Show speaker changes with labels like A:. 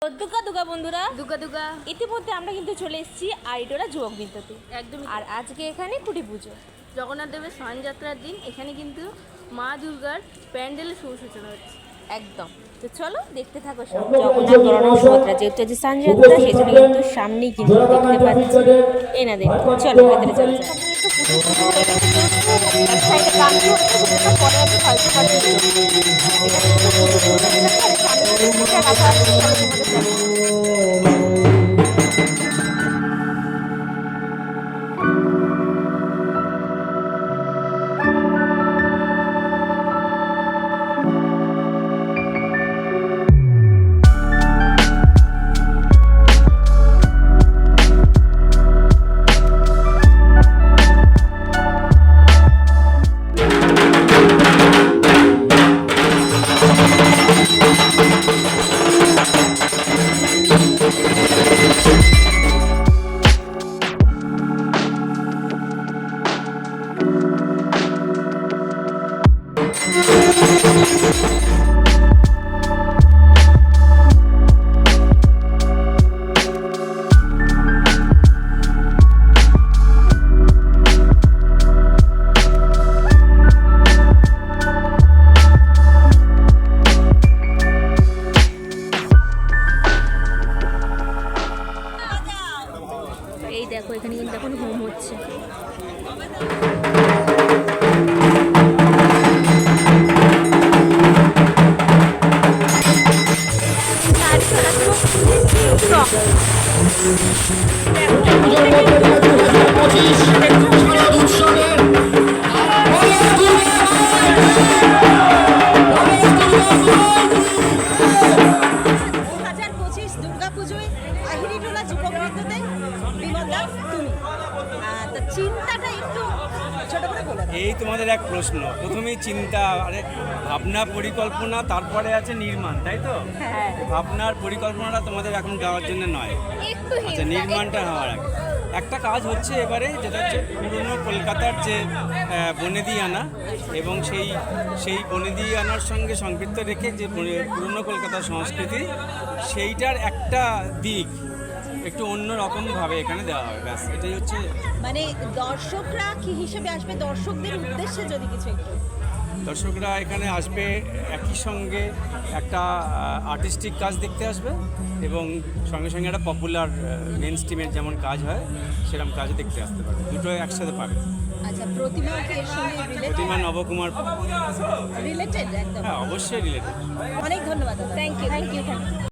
A: তো দুগা দুগা বন্ধুরা,
B: দুগা দুগা
A: ইতিমধ্যে আমরা কিন্তু চলে এসেছি আইডোরা যুবক বৃন্দতে।
B: একদমই।
A: আর আজকে এখানে কুটি পুজো,
B: জগন্নাথ দেবের স্নানযাত্রার দিন এখানে কিন্তু মা দুর্গার প্যান্ডেলের শুভ সূচনা হচ্ছে।
A: একদম। তো চলো দেখতে থাকো সব। জগন্নাথ বলরাম সুভদ্রা যেহেতু আজ স্নানযাত্রা, সেই জন্য কিন্তু সামনেই কিন্তু দেখতে পাচ্ছি এনাদের। চলো ভেতরে চলো। এই দেখো এখানে কিন্তু এখন হোম হচ্ছে।
C: এই তোমাদের এক প্রশ্ন, প্রথমেই চিন্তা, আরে ভাবনা পরিকল্পনা, তারপরে আছে নির্মাণ, তাই তো? ভাবনার পরিকল্পনাটা তোমাদের এখন গাওয়ার জন্য নয়, আচ্ছা নির্মাণটা হওয়ার আগে একটা কাজ হচ্ছে এবারে, যেটা হচ্ছে পুরনো কলকাতার যে বনেদি আনা, এবং সেই বনেদি আনার সঙ্গে সম্পৃক্ত রেখে যে পুরনো কলকাতার সংস্কৃতি, সেইটার একটা দিক একটু অন্য রকমভাবে এখানে দেওয়া হবে, ব্যাস এটাই হচ্ছে।
D: মানে দর্শকরা কি হিসেবে আসবে, দর্শকদের উদ্দেশ্যে যদি কিছু একটু।
C: দর্শকরা এখানে আসবে একই সঙ্গে একটা আর্টিস্টিক কাজ দেখতে আসবে, এবং সঙ্গে সঙ্গে একটা পপুলার মেন স্ট্রিমের যেমন কাজ হয় সেরকম কাজও দেখতে আসতে পারে, দুটো একসাথে পাবে।
D: আচ্ছা, প্রতিমা কি এর সঙ্গে
C: প্রতিমা নবকুমার
D: রিলেটেড? একদম,
C: হ্যাঁ অবশ্যই রিলেটেড।
D: অনেক ধন্যবাদ।
A: Thank you.